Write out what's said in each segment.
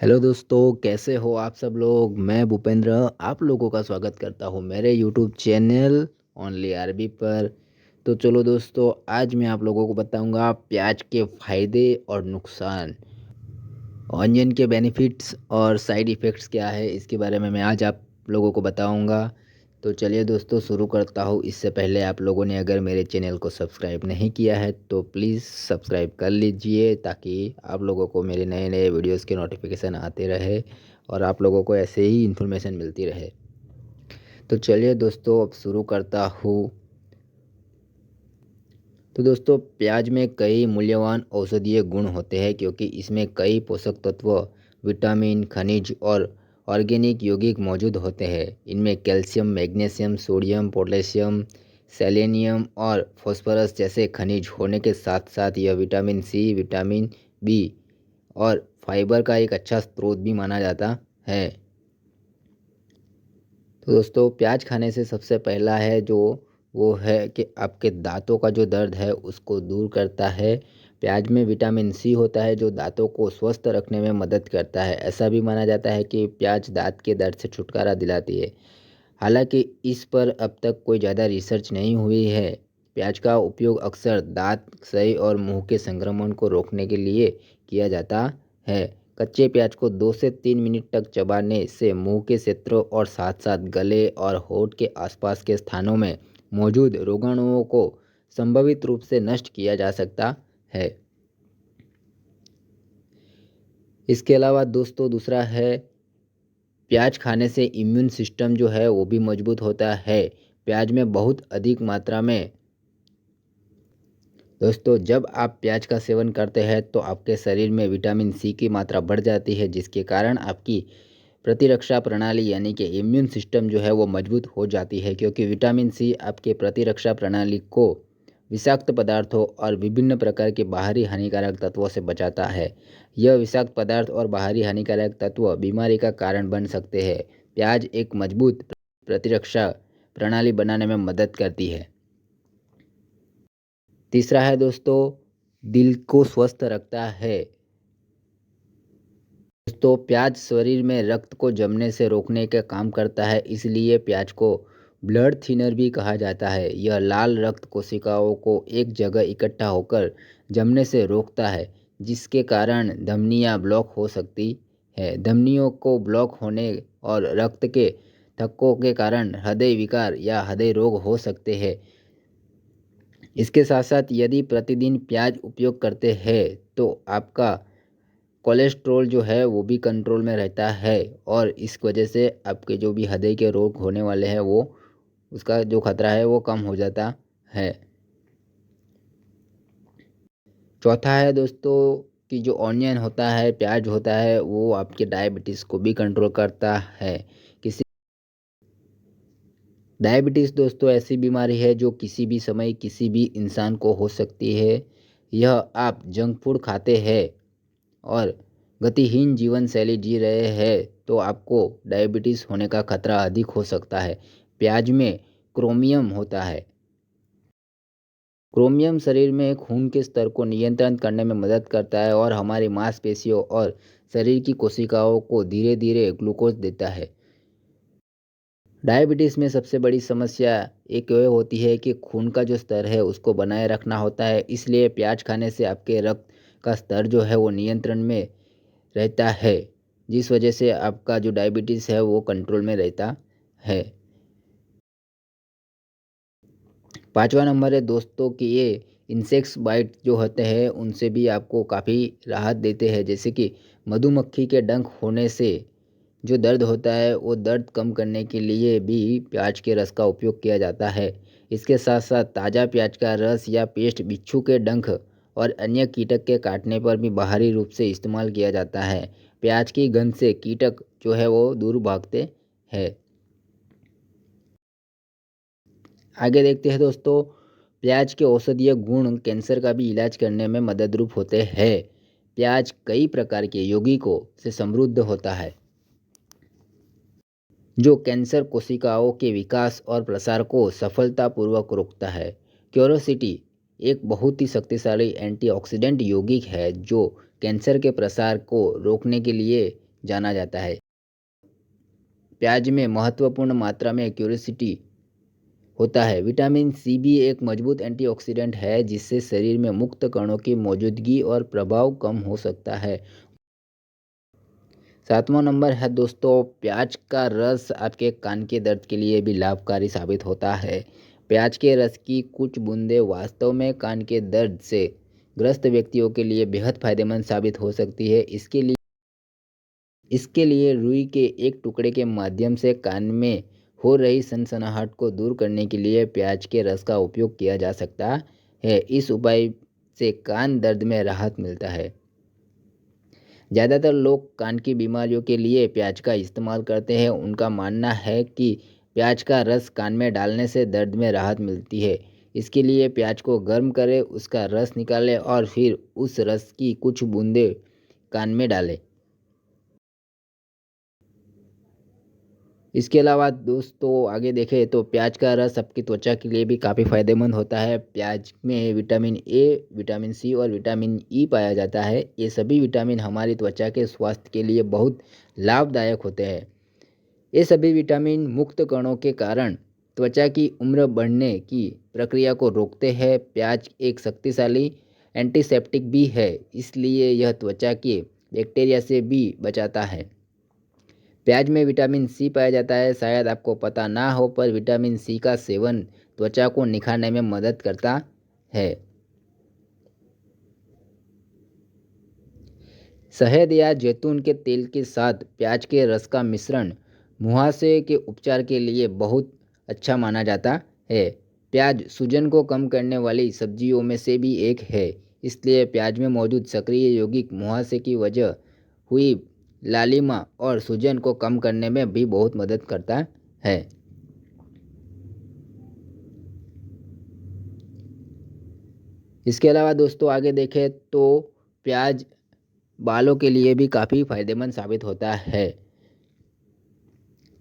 Hello दोस्तों, कैसे हो आप सब लोग। मैं भूपेंद्र आप लोगों का स्वागत करता हूँ मेरे यूट्यूब चैनल ओनली आरबी पर। तो चलो दोस्तों, आज मैं आप लोगों को बताऊंगा प्याज के फ़ायदे और नुकसान, ऑनियन के बेनिफिट्स और साइड इफ़ेक्ट्स क्या है, इसके बारे में मैं आज आप लोगों को बताऊंगा। तो चलिए दोस्तों, शुरू करता हूँ। इससे पहले आप लोगों ने अगर मेरे चैनल को सब्सक्राइब नहीं किया है तो प्लीज़ सब्सक्राइब कर लीजिए, ताकि आप लोगों को मेरे नए नए वीडियोस के नोटिफिकेशन आते रहे और आप लोगों को ऐसे ही इन्फॉर्मेशन मिलती रहे। तो चलिए दोस्तों, अब शुरू करता हूँ। तो दोस्तों, प्याज में कई मूल्यवान औषधीय गुण होते हैं, क्योंकि इसमें कई पोषक तत्व, विटामिन, खनिज और ऑर्गेनिक यौगिक मौजूद होते हैं। इनमें calcium, magnesium, sodium, potassium, selenium और फास्फोरस जैसे खनिज होने के साथ साथ यह विटामिन सी, विटामिन बी और फाइबर का एक अच्छा स्रोत भी माना जाता है। तो दोस्तों, प्याज खाने से सबसे पहला है जो वो है कि आपके दांतों का जो दर्द है उसको दूर करता है। प्याज में विटामिन सी होता है जो दांतों को स्वस्थ रखने में मदद करता है। ऐसा भी माना जाता है कि प्याज दांत के दर्द से छुटकारा दिलाती है। हालांकि इस पर अब तक कोई ज़्यादा रिसर्च नहीं हुई है। प्याज का उपयोग अक्सर दांत सही और मुंह के संक्रमण को रोकने के लिए किया जाता है। कच्चे प्याज को 2 से 3 मिनट तक चबाने से मुंह के क्षेत्रों और साथ साथ गले और होठ के आसपास के स्थानों में मौजूद रोगाणुओं को संभावित रूप से नष्ट किया जा सकता है। इसके अलावा दोस्तों, दूसरा है, प्याज खाने से इम्यून सिस्टम जो है वो भी मजबूत होता है। प्याज में बहुत अधिक मात्रा में दोस्तों, जब आप प्याज का सेवन करते हैं तो आपके शरीर में विटामिन सी की मात्रा बढ़ जाती है, जिसके कारण आपकी प्रतिरक्षा प्रणाली यानी कि इम्यून सिस्टम जो है वो मजबूत हो जाती है। क्योंकि विटामिन सी आपके प्रतिरक्षा प्रणाली को विषाक्त पदार्थों और विभिन्न प्रकार के बाहरी हानिकारक तत्वों से बचाता है। यह विषाक्त पदार्थ और बाहरी हानिकारक तत्व बीमारी का कारण बन सकते हैं। प्याज एक मजबूत प्रतिरक्षा प्रणाली बनाने में मदद करती है। तीसरा है दोस्तों, दिल को स्वस्थ रखता है। दोस्तों, प्याज शरीर में रक्त को जमने से रोकने का काम करता है, इसलिए प्याज को ब्लड थिनर भी कहा जाता है। यह लाल रक्त कोशिकाओं को एक जगह इकट्ठा होकर जमने से रोकता है, जिसके कारण धमनियां ब्लॉक हो सकती है। धमनियों को ब्लॉक होने और रक्त के थक्कों के कारण हृदय विकार या हृदय रोग हो सकते हैं। इसके साथ साथ यदि प्रतिदिन प्याज उपयोग करते हैं तो आपका कोलेस्ट्रॉल जो है वो भी कंट्रोल में रहता है, और इस वजह से आपके जो भी हृदय के रोग होने वाले हैं वो उसका जो खतरा है वो कम हो जाता है। चौथा है दोस्तों, कि जो ऑनियन होता है, प्याज होता है, वो आपके डायबिटीज़ को भी कंट्रोल करता है। किसी डायबिटीज़ दोस्तों ऐसी बीमारी है जो किसी भी समय किसी भी इंसान को हो सकती है। यह आप जंक फूड खाते हैं और गतिहीन जीवन शैली जी रहे हैं तो आपको डायबिटीज़ होने का खतरा अधिक हो सकता है। प्याज में क्रोमियम होता है। क्रोमियम शरीर में खून के स्तर को नियंत्रण करने में मदद करता है और हमारी मांसपेशियों और शरीर की कोशिकाओं को धीरे धीरे ग्लूकोज देता है। डायबिटीज़ में सबसे बड़ी समस्या एक ये होती है कि खून का जो स्तर है उसको बनाए रखना होता है, इसलिए प्याज खाने से आपके रक्त का स्तर जो है वो नियंत्रण में रहता है, जिस वजह से आपका जो डायबिटीज़ है वो कंट्रोल में रहता है। पाँचवा नंबर है दोस्तों, कि ये इंसेक्ट्स बाइट जो होते हैं उनसे भी आपको काफ़ी राहत देते हैं। जैसे कि मधुमक्खी के डंक होने से जो दर्द होता है वो दर्द कम करने के लिए भी प्याज के रस का उपयोग किया जाता है। इसके साथ साथ ताज़ा प्याज का रस या पेस्ट बिच्छू के डंक और अन्य कीटक के काटने पर भी बाहरी रूप से इस्तेमाल किया जाता है। प्याज की गंध से कीटक जो है वो दूर भागते हैं। आगे देखते हैं दोस्तों, प्याज के औषधीय गुण कैंसर का भी इलाज करने में मददरूप होते हैं। प्याज कई प्रकार के यौगिकों से समृद्ध होता है जो कैंसर कोशिकाओं के विकास और प्रसार को सफलतापूर्वक रोकता है। क्यूरोसिटी एक बहुत ही शक्तिशाली एंटीऑक्सीडेंट यौगिक है जो कैंसर के प्रसार को रोकने के लिए जाना जाता है। प्याज में महत्वपूर्ण मात्रा में क्यूरसिटी होता है। विटामिन सी भी एक मजबूत एंटीऑक्सीडेंट है जिससे शरीर में मुक्त कणों की मौजूदगी और प्रभाव कम हो सकता है। 7वां नंबर है दोस्तों, प्याज का रस आपके कान के दर्द के लिए भी लाभकारी साबित होता है। प्याज के रस की कुछ बूंदें वास्तव में कान के दर्द से ग्रस्त व्यक्तियों के लिए बेहद फायदेमंद साबित हो सकती है। इसके लिए रुई के एक टुकड़े के माध्यम से कान में हो रही सनसनाहट को दूर करने के लिए प्याज के रस का उपयोग किया जा सकता है। इस उपाय से कान दर्द में राहत मिलता है। ज़्यादातर लोग कान की बीमारियों के लिए प्याज का इस्तेमाल करते हैं। उनका मानना है कि प्याज का रस कान में डालने से दर्द में राहत मिलती है। इसके लिए प्याज को गर्म करें, उसका रस निकालें और फिर उस रस की कुछ बूंदें कान में डालें। इसके अलावा दोस्तों आगे देखें तो प्याज का रस आपकी त्वचा के लिए भी काफ़ी फायदेमंद होता है। प्याज में विटामिन ए, विटामिन सी और विटामिन ई पाया जाता है। ये सभी विटामिन हमारी त्वचा के स्वास्थ्य के लिए बहुत लाभदायक होते हैं। ये सभी विटामिन मुक्त कणों के कारण त्वचा की उम्र बढ़ने की प्रक्रिया को रोकते हैं। प्याज एक शक्तिशाली एंटीसेप्टिक भी है, इसलिए यह त्वचा के बैक्टीरिया से भी बचाता है। प्याज में विटामिन सी पाया जाता है। शायद आपको पता ना हो पर विटामिन सी का सेवन त्वचा को निखारने में मदद करता है। शहद या जैतून के तेल के साथ प्याज के रस का मिश्रण मुहासे के उपचार के लिए बहुत अच्छा माना जाता है। प्याज सूजन को कम करने वाली सब्जियों में से भी एक है, इसलिए प्याज में मौजूद सक्रिय यौगिक मुहासे की वजह हुई लालिमा और सूजन को कम करने में भी बहुत मदद करता है। इसके अलावा दोस्तों आगे देखें तो प्याज बालों के लिए भी काफ़ी फायदेमंद साबित होता है।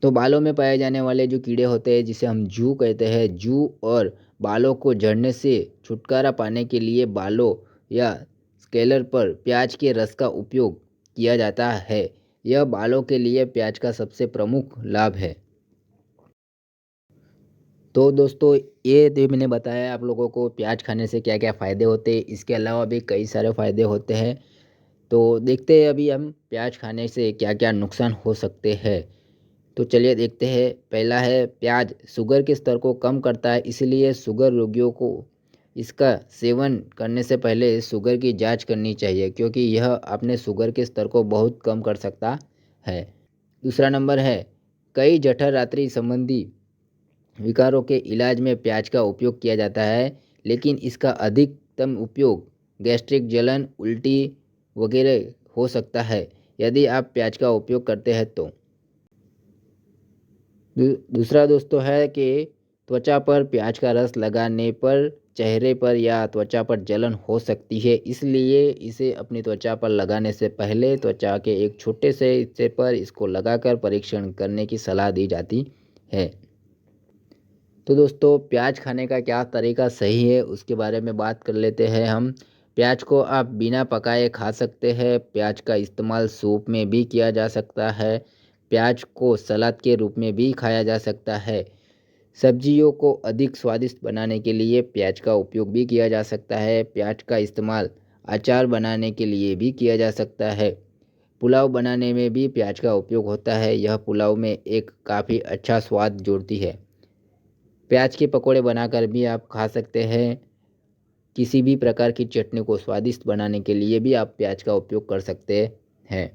तो बालों में पाए जाने वाले जो कीड़े होते हैं जिसे हम जू कहते हैं, जू और बालों को झड़ने से छुटकारा पाने के लिए बालों या स्केलर पर प्याज के रस का उपयोग किया जाता है। यह बालों के लिए प्याज का सबसे प्रमुख लाभ है। तो दोस्तों ये तो मैंने बताया आप लोगों को प्याज खाने से क्या क्या फ़ायदे होते हैं। इसके अलावा भी कई सारे फ़ायदे होते हैं। तो देखते हैं अभी हम प्याज खाने से क्या क्या नुकसान हो सकते हैं। तो चलिए देखते हैं। पहला है, प्याज शुगर के स्तर को कम करता है, इसलिए शुगर रोगियों को इसका सेवन करने से पहले शुगर की जांच करनी चाहिए, क्योंकि यह अपने शुगर के स्तर को बहुत कम कर सकता है। दूसरा नंबर है, कई जठर रात्रि संबंधी विकारों के इलाज में प्याज का उपयोग किया जाता है, लेकिन इसका अधिकतम उपयोग गैस्ट्रिक जलन, उल्टी वगैरह हो सकता है यदि आप प्याज का उपयोग करते हैं तो। दूसरा दोस्तों है कि त्वचा पर प्याज का रस लगाने पर चेहरे पर या त्वचा पर जलन हो सकती है, इसलिए इसे अपनी त्वचा पर लगाने से पहले त्वचा के एक छोटे से हिस्से पर इसको लगाकर परीक्षण करने की सलाह दी जाती है। तो दोस्तों प्याज खाने का क्या तरीका सही है उसके बारे में बात कर लेते हैं हम। प्याज को आप बिना पकाए खा सकते हैं। प्याज का इस्तेमाल सूप में भी किया जा सकता है। प्याज को सलाद के रूप में भी खाया जा सकता है। सब्जियों को अधिक स्वादिष्ट बनाने के लिए प्याज का उपयोग भी किया जा सकता है। प्याज का इस्तेमाल अचार बनाने के लिए भी किया जा सकता है। पुलाव बनाने में भी प्याज का उपयोग होता है। यह पुलाव में एक काफ़ी अच्छा स्वाद जोड़ती है। प्याज के पकौड़े बनाकर भी आप खा सकते हैं। किसी भी प्रकार की चटनी को स्वादिष्ट बनाने के लिए भी आप प्याज का उपयोग कर सकते हैं।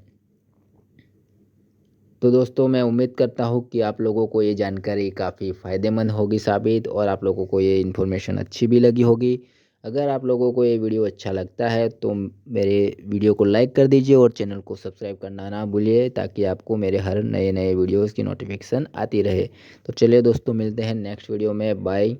तो दोस्तों मैं उम्मीद करता हूँ कि आप लोगों को ये जानकारी काफ़ी फ़ायदेमंद होगी साबित, और आप लोगों को ये इन्फॉर्मेशन अच्छी भी लगी होगी। अगर आप लोगों को ये वीडियो अच्छा लगता है तो मेरे वीडियो को लाइक कर दीजिए और चैनल को सब्सक्राइब करना ना भूलिए, ताकि आपको मेरे हर नए नए वीडियोज़ की नोटिफिकेशन आती रहे। तो चलिए दोस्तों मिलते हैं नेक्स्ट वीडियो में। बाय।